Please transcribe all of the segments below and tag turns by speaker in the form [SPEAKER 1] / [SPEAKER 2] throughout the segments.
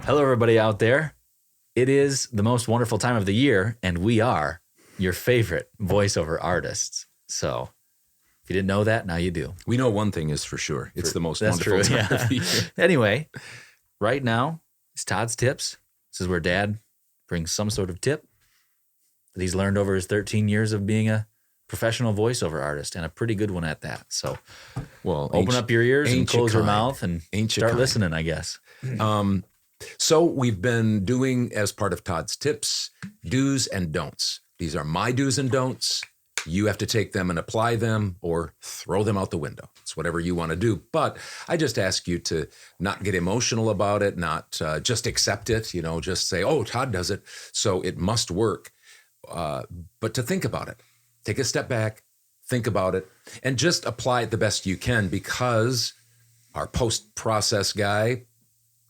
[SPEAKER 1] Hello, everybody out there. It is the most wonderful time of the year, and we are your favorite voiceover artists. So if you didn't know that, now you do.
[SPEAKER 2] We know one thing is for sure. It's the most
[SPEAKER 1] That's
[SPEAKER 2] wonderful
[SPEAKER 1] true,
[SPEAKER 2] time of the year.
[SPEAKER 1] Anyway, right now, it's Todd's Tips. This is where Dad brings some sort of tip that he's learned over his 13 years of being a professional voiceover artist, and a pretty good one at that. So open up your ears and close your mouth and start listening, I guess.
[SPEAKER 2] So we've been doing, as part of Todd's Tips, do's and don'ts. These are my do's and don'ts. You have to take them and apply them or throw them out the window. It's whatever you want to do. But I just ask you to not get emotional about it, not just accept it, just say, oh, Todd does it, so it must work. But to think about it. Take a step back, think about it, and just apply it the best you can, because our post-process guy,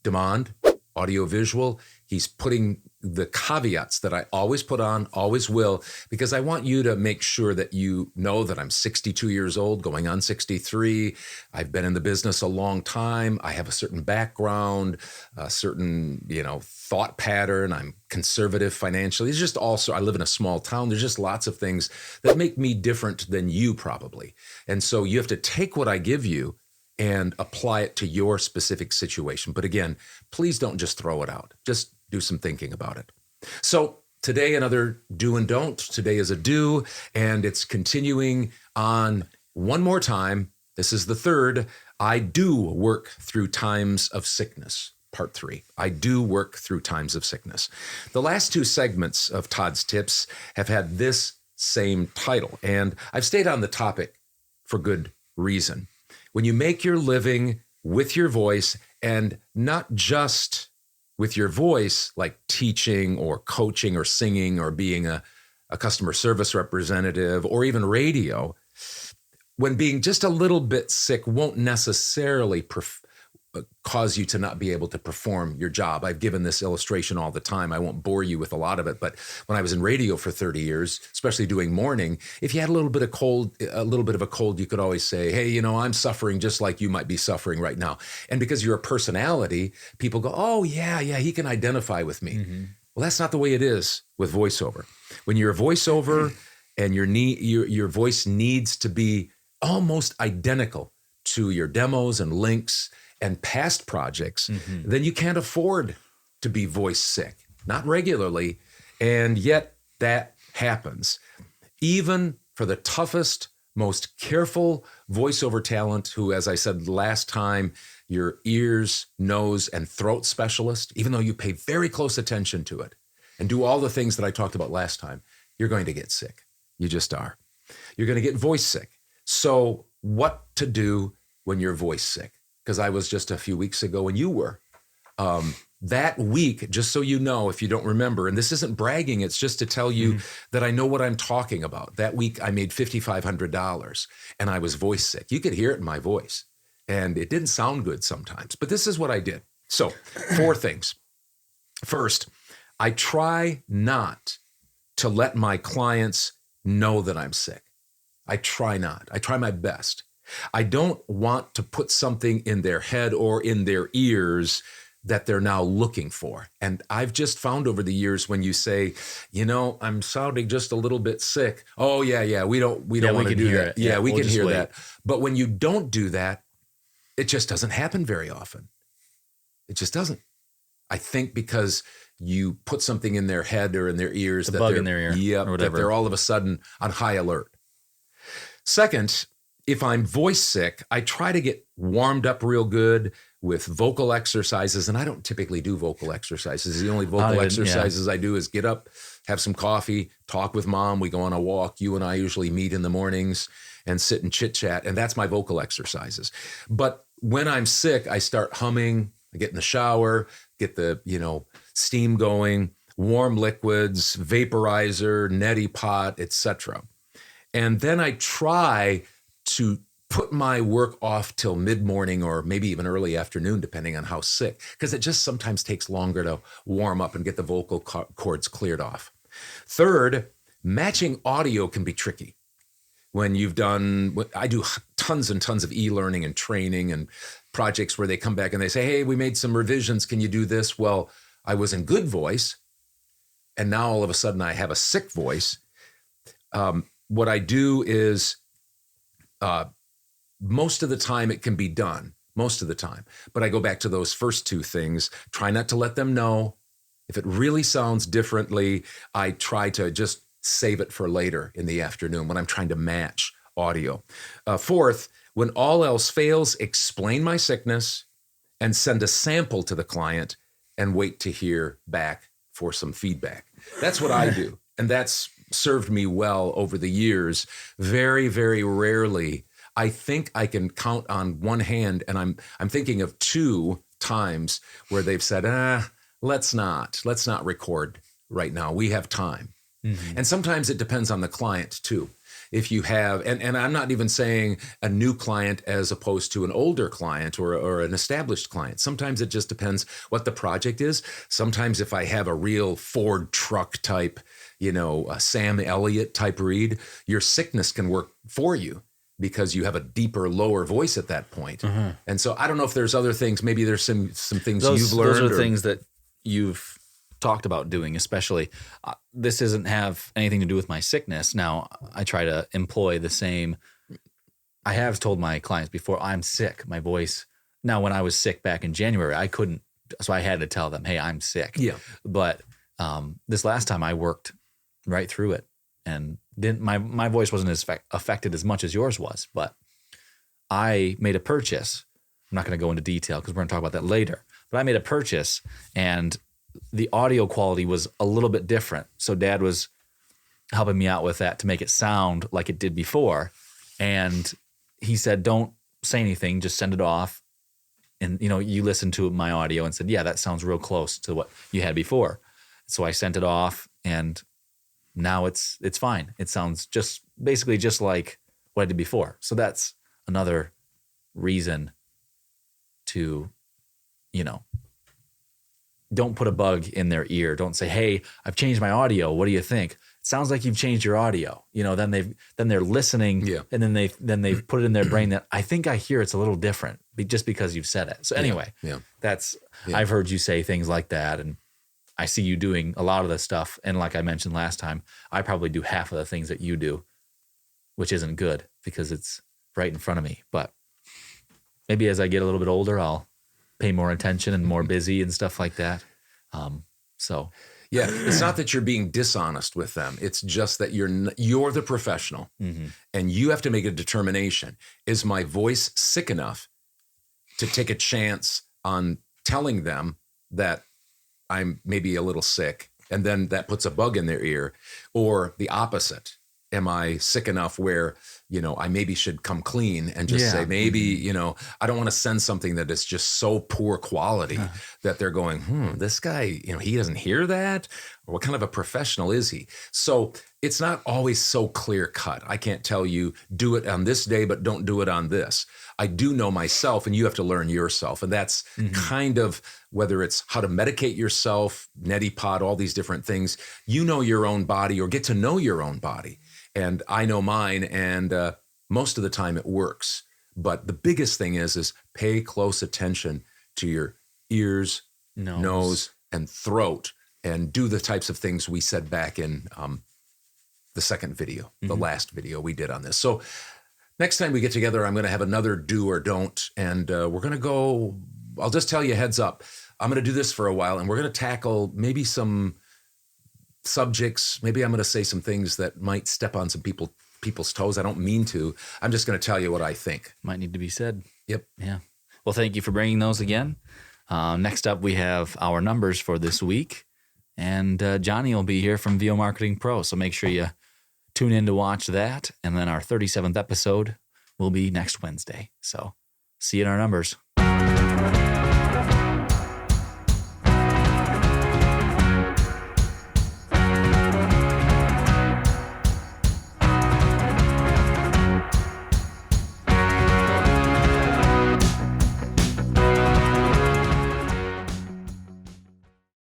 [SPEAKER 2] Demand, audio-visual, he's putting the caveats that I always put on, always will, because I want you to make sure that you know that I'm 62 years old, going on 63. I've been in the business a long time. I have a certain background, a certain, thought pattern. I'm conservative financially. It's just also, I live in a small town. There's just lots of things that make me different than you probably. And so you have to take what I give you and apply it to your specific situation. But again, please don't just throw it out. Just do some thinking about it. So today, another do and don't. Today is a do, and it's continuing on one more time. This is the third. I do work through times of sickness. Part 3. I do work through times of sickness. The last two segments of Todd's Tips have had this same title, and I've stayed on the topic for good reason. When you make your living with your voice, and not just with your voice, like teaching or coaching or singing or being a customer service representative or even radio, when being just a little bit sick won't necessarily cause you to not be able to perform your job. I've given this illustration all the time. I won't bore you with a lot of it, but when I was in radio for 30 years, especially doing morning, if you had a little bit of a cold, you could always say, hey, I'm suffering just like you might be suffering right now. And because you're a personality, people go, oh yeah, he can identify with me. Mm-hmm. Well, that's not the way it is with voiceover. When you're a voiceover and your voice needs to be almost identical to your demos and links and past projects, then you can't afford to be voice sick, not regularly. And yet that happens. Even for the toughest, most careful voiceover talent who, as I said last time, your ears, nose, and throat specialist, even though you pay very close attention to it and do all the things that I talked about last time, you're going to get sick. You just are. You're going to get voice sick. So what to do when you're voice sick? Because I was just a few weeks ago when you were. That week, just so you know, if you don't remember, and this isn't bragging, it's just to tell you that I know what I'm talking about. That week, I made $5,500 and I was voice sick. You could hear it in my voice. And it didn't sound good sometimes, but this is what I did. So 4 things. First, I try not to let my clients know that I'm sick. I try not. I try my best. I don't want to put something in their head or in their ears that they're now looking for. And I've just found over the years when you say, I'm sounding just a little bit sick. Oh yeah, we don't want to do that. Yeah, we can hear that. But when you don't do that, it just doesn't happen very often. It just doesn't. I think because you put something in their head or in their ears, that
[SPEAKER 1] bug in their ear, or whatever,
[SPEAKER 2] that they're all of a sudden on high alert. Second, if I'm voice sick, I try to get warmed up real good with vocal exercises. And I don't typically do vocal exercises. The only vocal exercises I do is get up, have some coffee, talk with mom. We go on a walk. You and I usually meet in the mornings and sit and chit chat. And that's my vocal exercises. But when I'm sick, I start humming. I get in the shower, get the, steam going, warm liquids, vaporizer, neti pot, etc. And then I try to put my work off till mid-morning or maybe even early afternoon, depending on how sick, because it just sometimes takes longer to warm up and get the vocal cords cleared off. Third, matching audio can be tricky. When I do tons and tons of e-learning and training and projects where they come back and they say, hey, we made some revisions. Can you do this? Well, I was in good voice, and now all of a sudden I have a sick voice. What I do is most of the time it can be done, most of the time. But I go back to those first two things. Try not to let them know. If it really sounds differently, I try to just save it for later in the afternoon when I'm trying to match audio. Fourth, when all else fails, explain my sickness and send a sample to the client and wait to hear back for some feedback. That's what I do. And that's served me well over the years. Very, very rarely. I think I can count on one hand, and I'm thinking of 2 times where they've said, let's not record right now. We have time. Mm-hmm. And sometimes it depends on the client too. If you have, and I'm not even saying a new client as opposed to an older client or an established client. Sometimes it just depends what the project is. Sometimes if I have a real Ford truck type, a Sam Elliott type read, your sickness can work for you because you have a deeper, lower voice at that point. Mm-hmm. And so I don't know if there's other things. Maybe there's some things you've learned.
[SPEAKER 1] Those are things that you've talked about doing, especially. This doesn't have anything to do with my sickness. Now, I try to employ the same. I have told my clients before, I'm sick. My voice. Now, when I was sick back in January, I couldn't. So I had to tell them, hey, I'm sick.
[SPEAKER 2] Yeah.
[SPEAKER 1] But this last time I worked right through it, and my voice wasn't as affected as much as yours was. But I made a purchase. I'm not going to go into detail because we're going to talk about that later. But I made a purchase, and the audio quality was a little bit different. So Dad was helping me out with that to make it sound like it did before. And he said, don't say anything, just send it off. And, you listened to my audio and said, yeah, that sounds real close to what you had before. So I sent it off, and now it's fine. It sounds basically just like what I did before. So that's another reason to, don't put a bug in their ear. Don't say, hey, I've changed my audio. What do you think? It sounds like you've changed your audio. Then they're listening, yeah. And then they've put it in their brain that I think I hear it's a little different just because you've said it. So anyway,
[SPEAKER 2] yeah.
[SPEAKER 1] I've heard you say things like that, and I see you doing a lot of the stuff. And like I mentioned last time, I probably do half of the things that you do, which isn't good because it's right in front of me. But maybe as I get a little bit older, I'll pay more attention and more busy and stuff like that.
[SPEAKER 2] Yeah, it's not that you're being dishonest with them. It's just that you're the professional, mm-hmm. and you have to make a determination. Is my voice sick enough to take a chance on telling them that I'm maybe a little sick, and then that puts a bug in their ear, or the opposite? Am I sick enough where, I maybe should come clean and just say, maybe, I don't want to send something that is just so poor quality that they're going, this guy, he doesn't hear that? Or what kind of a professional is he? So it's not always so clear cut. I can't tell you, do it on this day, but don't do it on this. I do know myself, and you have to learn yourself. And that's kind of, whether it's how to medicate yourself, neti pot, all these different things, your own body, or get to know your own body. And I know mine, and most of the time it works. But the biggest thing is pay close attention to your ears, nose, and throat, and do the types of things we said back in the second video, the last video we did on this. So next time we get together, I'm going to have another do or don't, and we're going to go, I'll just tell you heads up, I'm going to do this for a while, and we're going to tackle maybe some subjects. Maybe I'm going to say some things that might step on some people's toes. I don't mean to. I'm just going to tell you what I think.
[SPEAKER 1] Might need to be said.
[SPEAKER 2] Yep.
[SPEAKER 1] Yeah. Well, thank you for bringing those again. Next up, we have our numbers for this week. And Johnny will be here from VO Marketing Pro. So make sure you tune in to watch that. And then our 37th episode will be next Wednesday. So see you in our numbers.